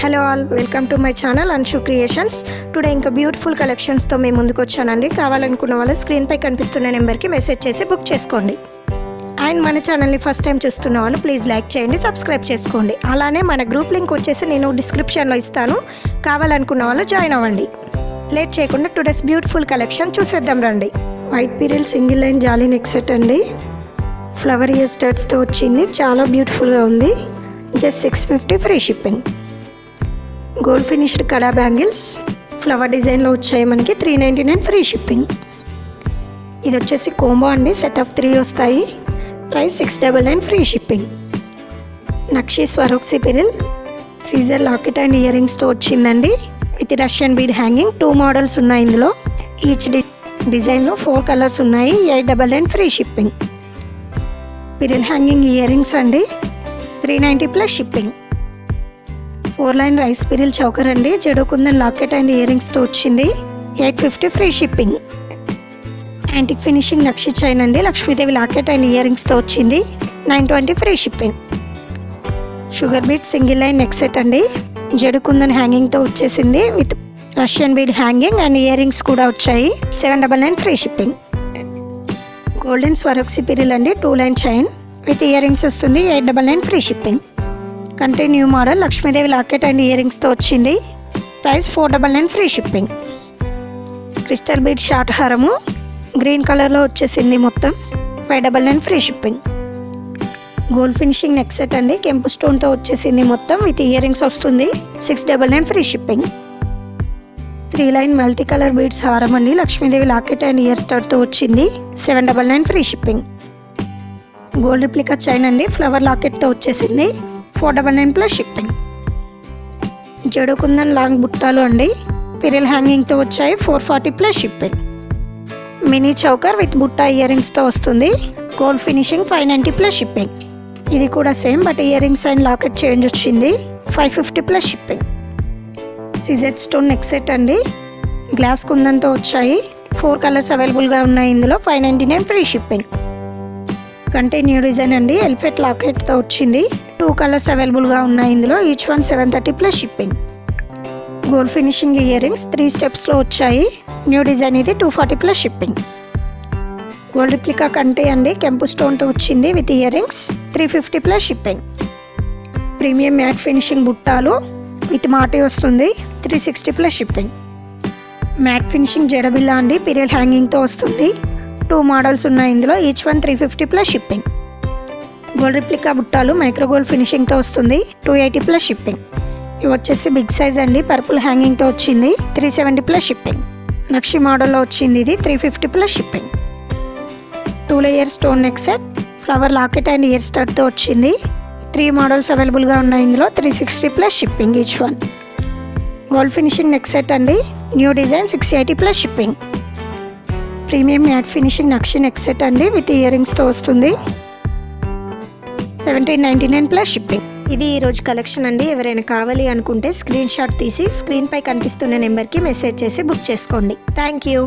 Hello all, welcome to my channel Anshu creations. Today ఇంకా beautiful కలెక్షన్స్తో మేము ముందుకు వచ్చానండి. కావాలనుకున్న వాళ్ళు స్క్రీన్పై కనిపిస్తున్న నెంబర్కి మెసేజ్ చేసి బుక్ చేసుకోండి. అండ్ మన ఛానల్ని ఫస్ట్ టైం చూస్తున్న వాళ్ళు ప్లీజ్ లైక్ చేయండి, సబ్స్క్రైబ్ చేసుకోండి. అలానే మన గ్రూప్ లింక్ వచ్చేసి నేను డిస్క్రిప్షన్లో ఇస్తాను, కావాలనుకున్న వాళ్ళు జాయిన్ అవ్వండి. లేట్ చేయకుండా టుడేస్ బ్యూటిఫుల్ కలెక్షన్ చూసేద్దాం రండి. వైట్ పీరియల్ సింగిల్ లైన్ జాలీ నెక్ సెట్ అండి. ఫ్లవర్ ఇయర్ స్టడ్స్తో వచ్చింది, చాలా బ్యూటిఫుల్గా ఉంది. Just 650 free shipping. Gold finished కడా బ్యాంగిల్స్ ఫ్లవర్ డిజైన్లో వచ్చాయి మనకి. 399 ఫ్రీ షిప్పింగ్. ఇది వచ్చేసి కోంబో అండి, సెట్ ఆఫ్ 3 వస్తాయి. Price 699 free shipping. నక్షి స్వరోక్సీ పిరిల్ సీజర్ లాకెట్ అండ్ ఇయర్ రింగ్స్తో వచ్చిందండి. With Russian bead hanging. 2 models ఉన్నాయి ఇందులో. ఈచ్ డిజైన్లో 4 కలర్స్ ఉన్నాయి. 899 free shipping. Pearl hanging ear rings అండి, 390 plus shipping. 4 line rice pearl choker అండి, జడోకుందన్ లాకెట్ అండ్ ఇయర్ రింగ్స్తో వచ్చింది. 850 ఫ్రీ షిప్పింగ్. యాంటిక్ ఫినిషింగ్ నక్షి చైన్ అండి, లక్ష్మీదేవి లాకెట్ అండ్ ఇయర్ రింగ్స్తో వచ్చింది. 920 free shipping. Sugar bead single line neck set అండి, జడోకుందన్ హ్యాంగింగ్తో వచ్చేసింది. With Russian bead hanging and ear rings కూడా వచ్చాయి. 799 free shipping. Golden Swarovski pearl అండి, 2 line chain with ear rings వస్తుంది. 899 free shipping. Continue model Lakshmidevi locket and ear రింగ్స్తో వచ్చింది. Price 499 free shipping. Crystal bead short హారము గ్రీన్ కలర్లో వచ్చేసింది మొత్తం. 599 free shipping. Gold finishing neck set అండి, కెంపు స్టోన్తో వచ్చేసింది మొత్తం. విత్ ఇయర్ రింగ్స్ వస్తుంది. 699 free shipping. 3 line multi colour beads హారం అండి, లక్ష్మీదేవి లాకెట్ అండ్ ఇయర్ స్టడ్తో వచ్చింది. 799 free shipping. Gold replica chain అండి, ఫ్లవర్ లాకెట్తో వచ్చేసింది. 499 ప్లస్ షిప్పింగ్. జడోకుందన్ లాంగ్ బుట్టాలు అండి, పిరిల్ హ్యాంగింగ్తో వచ్చాయి. 440 plus shipping. Mini choker with బుట్టా ఇయర్ రింగ్స్తో వస్తుంది. Gold finishing 590 plus shipping. ఇది కూడా same, but ear rings and locket change వచ్చింది. 550 plus shipping. CZ stone neck set అండి, గ్లాస్ కుందన్తో వచ్చాయి. 4 కలర్స్ అవైలబుల్గా ఉన్నాయి ఇందులో. 599 ఫ్రీ షిప్పింగ్. కంటిన్యూ డిజైన్ అండి, ఎలిఫెంట్ లాకెట్తో వచ్చింది. 2 కలర్స్ అవైలబుల్గా ఉన్నాయి ఇందులో. Each one 730 plus shipping. Gold finishing ear rings 3 స్టెప్స్లో వచ్చాయి. న్యూ డిజైన్ ఇది. 240 ప్లస్ షిప్పింగ్. గోల్డ్ రిప్లికా కంటే అండి, కెంపు స్టోన్తో వచ్చింది with ear rings. 350 plus shipping. Premium matte finishing బుట్టాలు విత్ మాటి వస్తుంది. 360 ప్లస్ షిప్పింగ్. మ్యాట్ ఫినిషింగ్ జడబిల్లా అండి, పిరియల్ హ్యాంగింగ్తో వస్తుంది. 2 మోడల్స్ ఉన్నాయి ఇందులో. Each one 350 plus shipping. Gold replica బుట్టాలు మైక్రో గోల్డ్ ఫినిషింగ్తో వస్తుంది. 280 ప్లస్ షిప్పింగ్. ఇవి వచ్చేసి బిగ్ సైజ్ అండి, పర్పుల్ హ్యాంగింగ్తో వచ్చింది. 370 ప్లస్ షిప్పింగ్. నక్షి మోడల్లో వచ్చింది ఇది. 350 plus shipping. 2 layer stone neck set, flower locket and ear స్టడ్తో వచ్చింది. 3 మోడల్స్ అవైలబుల్గా ఉన్నాయి ఇందులో. 360 plus shipping each one. Gold finishing neck set అండి, new design. 680 plus shipping. Premium matte finishing నక్షి నెక్ సెట్ అండి, విత్ ఇయర్ రింగ్స్తో వస్తుంది. 1799 ప్లస్ షిప్పింగ్. ఇది ఈరోజు కలెక్షన్ అండి. ఎవరైనా కావాలి అనుకుంటే స్క్రీన్ షాట్ తీసి స్క్రీన్పై కనిపిస్తున్న నెంబర్కి మెసేజ్ చేసి బుక్ చేసుకోండి. Thank you.